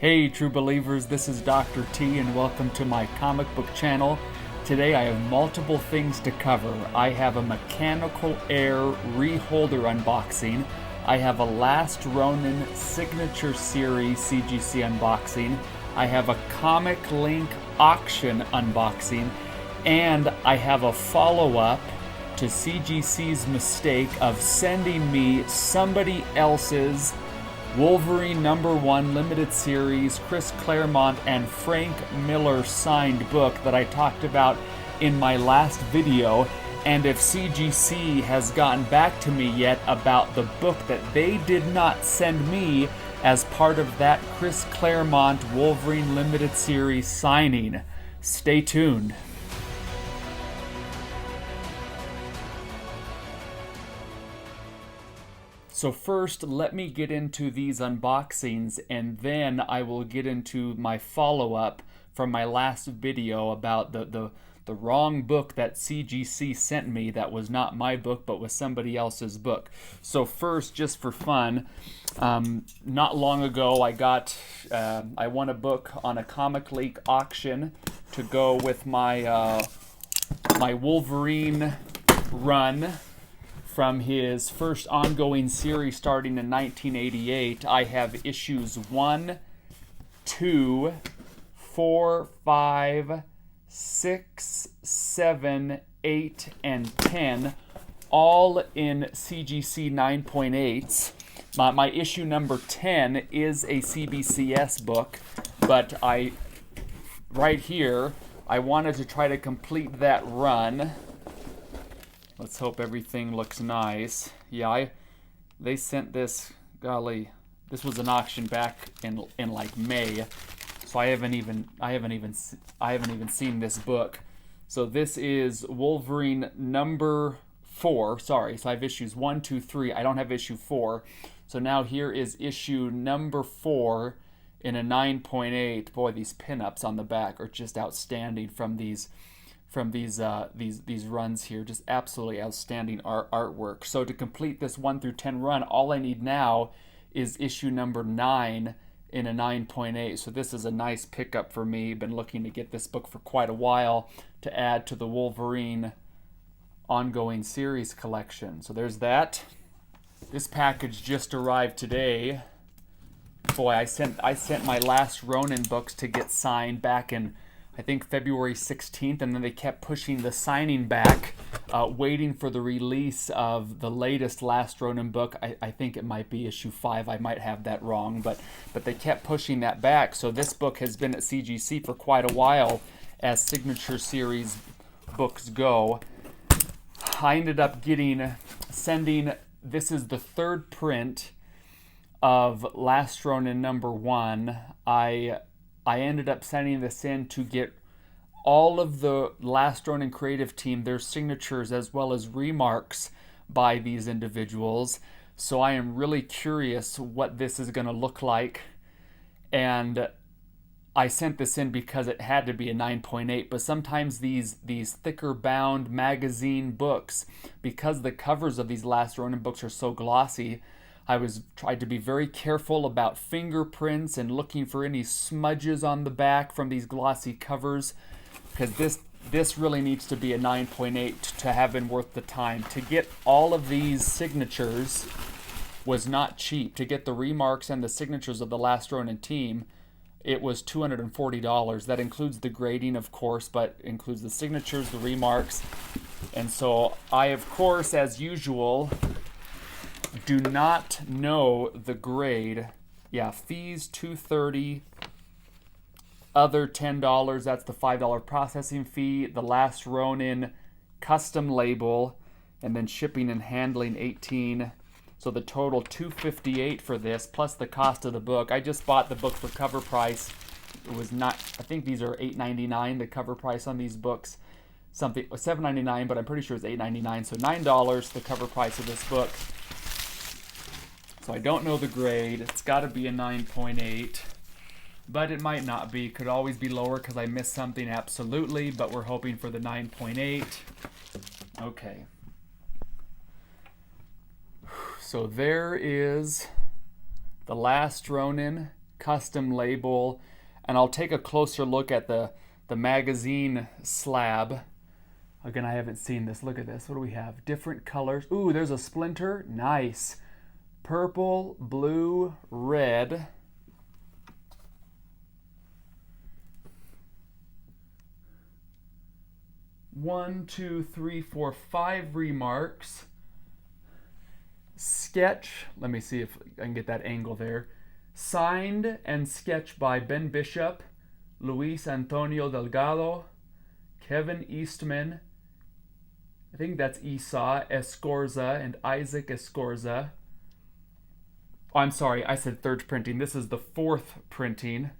Hey true believers, this is Dr. T and welcome to my comic book channel. Today I have multiple things to cover. I have a Mechanical Air Reholder unboxing. I have a Last Ronin Signature Series CGC unboxing. I have a Comic Link auction unboxing. And I have a follow-up to CGC's mistake of sending me somebody else's Wolverine #1 limited series, Chris Claremont and Frank Miller signed book that I talked about in my last video. And if CGC has gotten back to me yet about the book that they did not send me as part of that Chris Claremont Wolverine limited series signing. Stay tuned. So first, let me get into these unboxings, and then I will get into my follow-up from my last video about the wrong book that CGC sent me that was not my book but was somebody else's book. So first, just for fun, not long ago I won a book on a Comic Leak auction to go with my my Wolverine run. From his first ongoing series starting in 1988, I have issues 1, 2, 4, 5, 6, 7, 8, and 10, all in CGC 9.8s. My issue number 10 is a CBCS book, but right here, I wanted to try to complete that run. Let's hope everything looks nice. Yeah, they sent this, golly, this was an auction back in like May, so I haven't even seen this book. So this is Wolverine #4. Sorry, so I have issues 1, 2, 3. I don't have issue 4. So now here is issue #4 in a 9.8. Boy, these pinups on the back are just outstanding from these runs here. Just absolutely outstanding artwork. So to complete this 1 through 10 run, all I need now is issue number 9 in a 9.8. So this is a nice pickup for me. Been looking to get this book for quite a while to add to the Wolverine ongoing series collection. So there's that. This package just arrived today. Boy, I sent my Last Ronin books to get signed back in, I think, February 16th, and then they kept pushing the signing back, waiting for the release of the latest Last Ronin book. I think it might be issue 5. I might have that wrong, but they kept pushing that back. So this book has been at CGC for quite a while as signature series books go. I ended up sending, this is the third print of Last Ronin #1. I ended up sending this in to get all of the Last Ronin creative team, their signatures as well as remarks by these individuals. So I am really curious what this is going to look like. And I sent this in because it had to be a 9.8, but sometimes these thicker bound magazine books, because the covers of these Last Ronin books are so glossy, I tried to be very careful about fingerprints and looking for any smudges on the back from these glossy covers, because this really needs to be a 9.8 to have been worth the time. To get all of these signatures was not cheap. To get the remarks and the signatures of the Last Ronin team, it was $240. That includes the grading, of course, but includes the signatures, the remarks. And so I, of course, as usual, do not know the grade. Yeah, fees $230, other $10. That's the $5 processing fee. The Last Ronin custom label, and then shipping and handling $18. So the total $258 for this, plus the cost of the book. I just bought the book for cover price. It was not, I think these are $8.99, the cover price on these books. Something $7.99, but I'm pretty sure it's $8.99. So $9 the cover price of this book. So I don't know the grade. It's got to be a 9.8, but it might not be. Could always be lower because I missed something, absolutely, but we're hoping for the 9.8. Okay. So there is the Last Ronin custom label, and I'll take a closer look at the magazine slab. Again, I haven't seen this. Look at this. What do we have? Different colors. Ooh, there's a splinter. Nice. Purple, blue, red. One, two, three, four, five remarks. Sketch. Let me see if I can get that angle there. Signed and sketched by Ben Bishop, Luis Antonio Delgado, Kevin Eastman, I think that's Esau Escorza, and Isaac Escorza. Oh, I'm sorry, I said third printing. This is the fourth printing.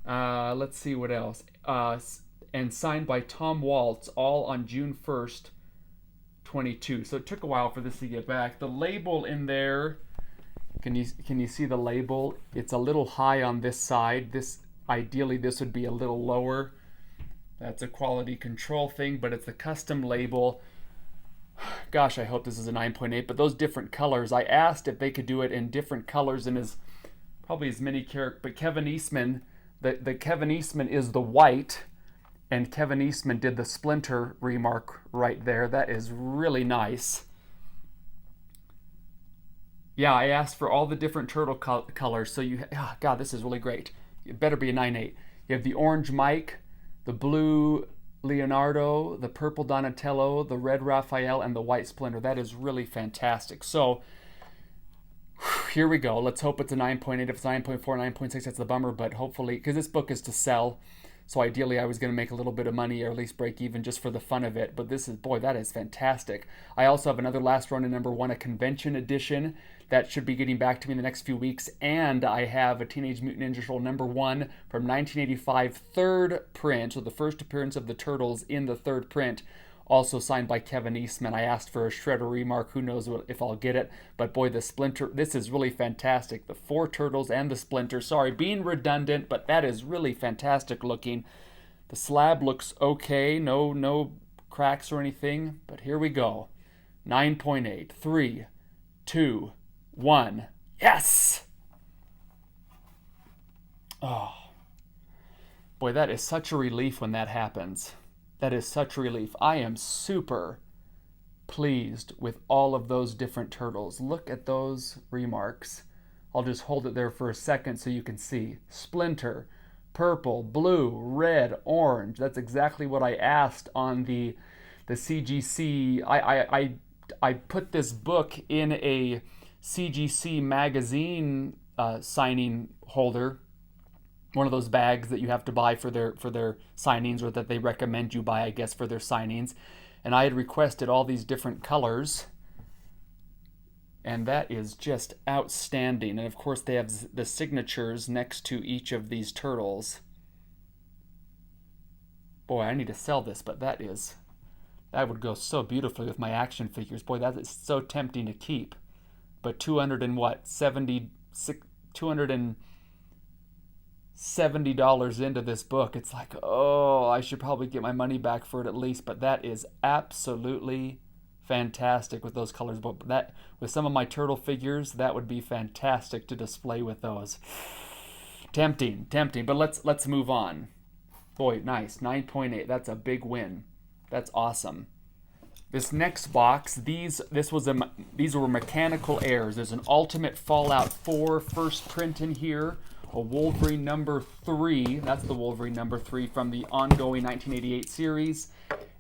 Let's see what else. And signed by Tom Waltz, all on June 1st, 22. So it took a while for this to get back. The label in there, can you see the label? It's a little high on this side. Ideally this would be a little lower. That's a quality control thing, but it's a custom label. Gosh, I hope this is a 9.8, but those different colors, I asked if they could do it in different colors and probably as many characters, but Kevin Eastman, the Kevin Eastman is the white, and Kevin Eastman did the splinter remark right there. That is really nice. Yeah, I asked for all the different turtle colors, so God, this is really great. It better be a 9.8. You have the orange Mike, the blue Leonardo, the purple Donatello, the red Raphael, and the white Splinter. That is really fantastic. So here we go. Let's hope it's a 9.8. If it's 9.4, 9.6, that's the bummer, but hopefully, because this book is to sell, so ideally I was going to make a little bit of money or at least break even just for the fun of it. But that is fantastic. I also have another Last Ronin #1, a convention edition. That should be getting back to me in the next few weeks. And I have a Teenage Mutant Ninja Turtle #1 from 1985, third print. So the first appearance of the Turtles in the third print. Also signed by Kevin Eastman. I asked for a Shredder remark. Who knows if I'll get it. But boy, the Splinter, this is really fantastic. The four Turtles and the Splinter. Sorry, being redundant, but that is really fantastic looking. The slab looks okay. No cracks or anything. But here we go. 9.8. 3, 2, 1. Yes! Oh. Boy, that is such a relief when that happens. That is such a relief. I am super pleased with all of those different turtles. Look at those remarks. I'll just hold it there for a second so you can see. Splinter, purple, blue, red, orange. That's exactly what I asked on the CGC. I put this book in a CGC magazine signing holder, one of those bags that you have to buy for their signings, or that they recommend you buy, I guess, for their signings. And I had requested all these different colors, and that is just outstanding. And of course they have the signatures next to each of these turtles. Boy, I need to sell this, but that would go so beautifully with my action figures. Boy, that is so tempting to keep. But $270 into this book, it's like, oh, I should probably get my money back for it at least. But that is absolutely fantastic with those colors. But that, with some of my turtle figures, that would be fantastic to display with those. Tempting. But let's move on. Boy, nice. 9.8. That's a big win. That's awesome. This next box, these were mechanical errors. There's an Ultimate Fallout 4 first print in here, a Wolverine #3. That's the Wolverine #3 from the ongoing 1988 series.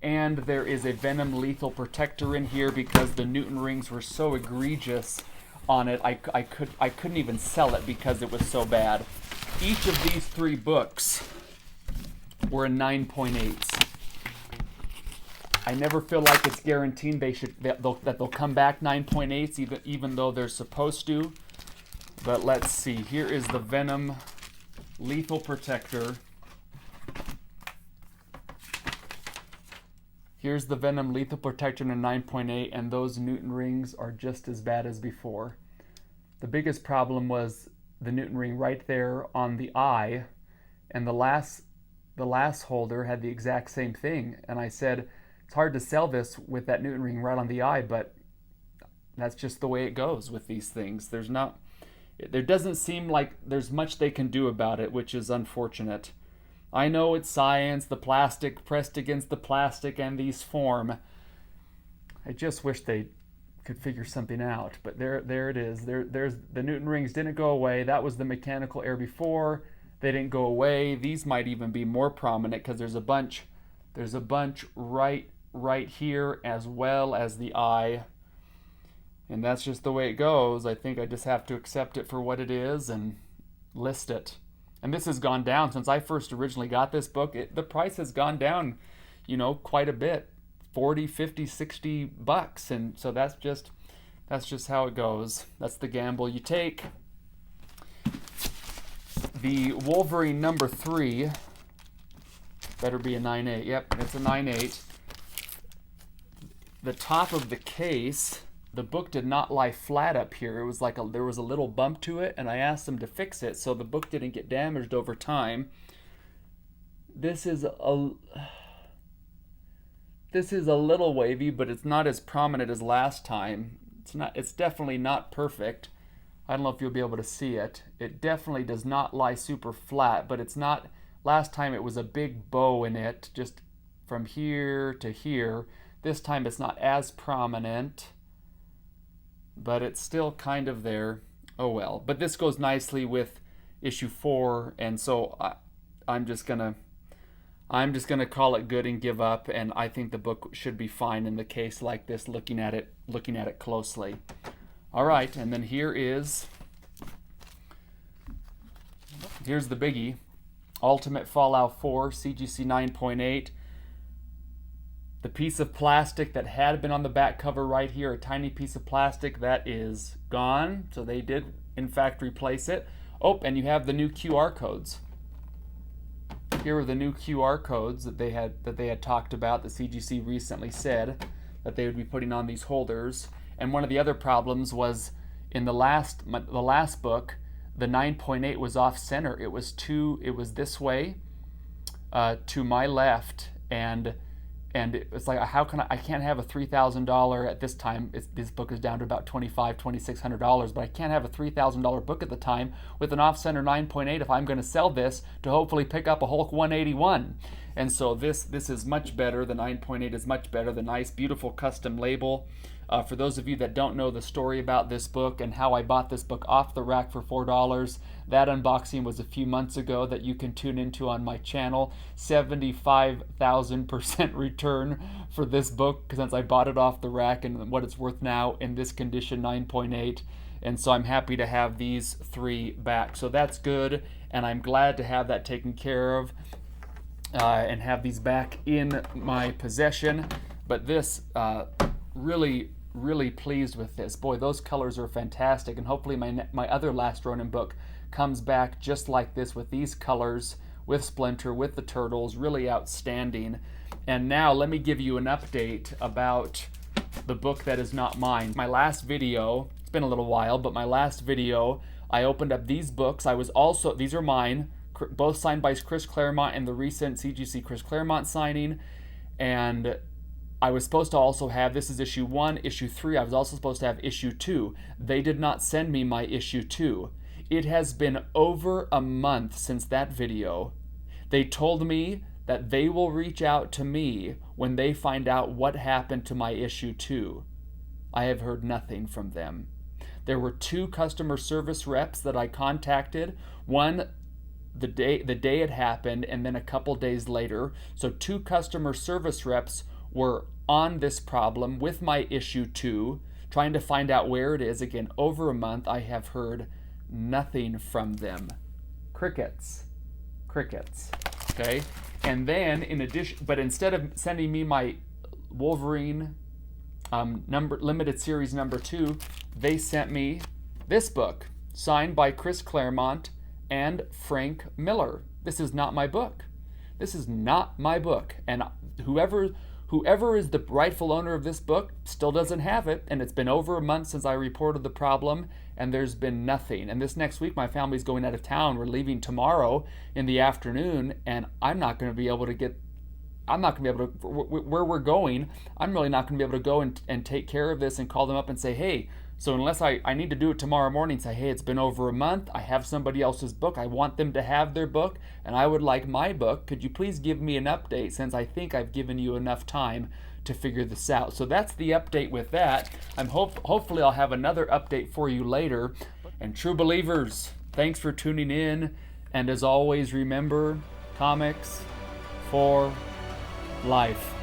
And there is a Venom Lethal Protector in here because the Newton rings were so egregious on it. I couldn't even sell it because it was so bad. Each of these three books were in 9.8s. I never feel like it's guaranteed that they'll come back 9.8s, even though they're supposed to. But let's see. Here is the Venom Lethal Protector. Here's the Venom Lethal Protector in a 9.8, and those Newton rings are just as bad as before. The biggest problem was the Newton ring right there on the eye, and the last holder had the exact same thing. And I said, it's hard to sell this with that Newton ring right on the eye, but that's just the way it goes with these things. there doesn't seem like there's much they can do about it, which is unfortunate. I know it's science, the plastic pressed against the plastic, and these form. I just wish they could figure something out. But there it is. There's the Newton rings didn't go away. That was the mechanical air before. They didn't go away. These might even be more prominent because there's a bunch right here as well as the eye. And that's just the way it goes. I think I just have to accept it for what it is and list it. And this has gone down since I first originally got this book. The price has gone down, quite a bit. 40, 50, 60 bucks. And so that's just how it goes. That's the gamble you take. The Wolverine number 3 better be a 9.8. Yep, it's a 9.8. The top of the case, the book did not lie flat up here. It was like there was a little bump to it, and I asked them to fix it so the book didn't get damaged over time. This is a little wavy, but it's not as prominent as last time. It's definitely not perfect. I don't know if you'll be able to see it. It definitely does not lie super flat, but it's not. Last time it was a big bow in it, just from here to here. This time it's not as prominent, but it's still kind of there. Oh well. But this goes nicely with issue 4, and so I'm just gonna call it good and give up. And I think the book should be fine in the case like this. Looking at it closely. All right, and then here's the biggie. Ultimate Fallout 4 CGC 9.8. The piece of plastic that had been on the back cover right here, a tiny piece of plastic, that is gone. So they did, in fact, replace it. Oh, and you have the new QR codes. Here are the new QR codes that they had talked about. The CGC recently said that they would be putting on these holders. And one of the other problems was in the last book, the 9.8 was off center. It was this way to my left, and it's like, how can I can't have a $3,000 at this time. This book is down to about $2,600, but I can't have a $3,000 book at the time with an off-center 9.8 if I'm going to sell this to hopefully pick up a Hulk 181. And so this is much better. The 9.8 is much better. The nice, beautiful custom label. For those of you that don't know the story about this book and how I bought this book off the rack for $4, that unboxing was a few months ago that you can tune into on my channel. 75,000% return for this book since I bought it off the rack, and what it's worth now in this condition, 9.8. And so I'm happy to have these 3 back. So that's good, and I'm glad to have that taken care of and have these back in my possession. But this, really pleased with this. Boy, those colors are fantastic, and hopefully my other Last Ronin book comes back just like this with these colors, with Splinter, with the turtles. Really outstanding. And now let me give you an update about the book that is not mine. My last video, it's been a little while, but my last video, I opened up these books. These are mine, both signed by Chris Claremont and the recent CGC Chris Claremont signing. And I was supposed to also have, this is issue 1, issue 3. I was also supposed to have issue 2. They did not send me my issue 2. It has been over a month since that video. They told me that they will reach out to me when they find out what happened to my issue 2. I have heard nothing from them. There were 2 customer service reps that I contacted. One the day it happened, and then a couple days later. So 2 customer service reps were on this problem with my issue 2, trying to find out where it is. Again, over a month, I have heard nothing from them. Crickets. Okay? And then, in addition, but instead of sending me my Wolverine limited series number 2, they sent me this book, signed by Chris Claremont and Frank Miller. This is not my book. And whoever is the rightful owner of this book still doesn't have it, and it's been over a month since I reported the problem, and there's been nothing. And this next week, my family's going out of town. We're leaving tomorrow in the afternoon, and I'm not going to be able to where we're going, I'm really not going to be able to go and take care of this and call them up and say, hey, So unless I need to do it tomorrow morning, say, hey, it's been over a month, I have somebody else's book, I want them to have their book, and I would like my book, could you please give me an update, since I think I've given you enough time to figure this out. So that's the update with that. Hopefully I'll have another update for you later. And true believers, thanks for tuning in, and as always, remember, comics for life.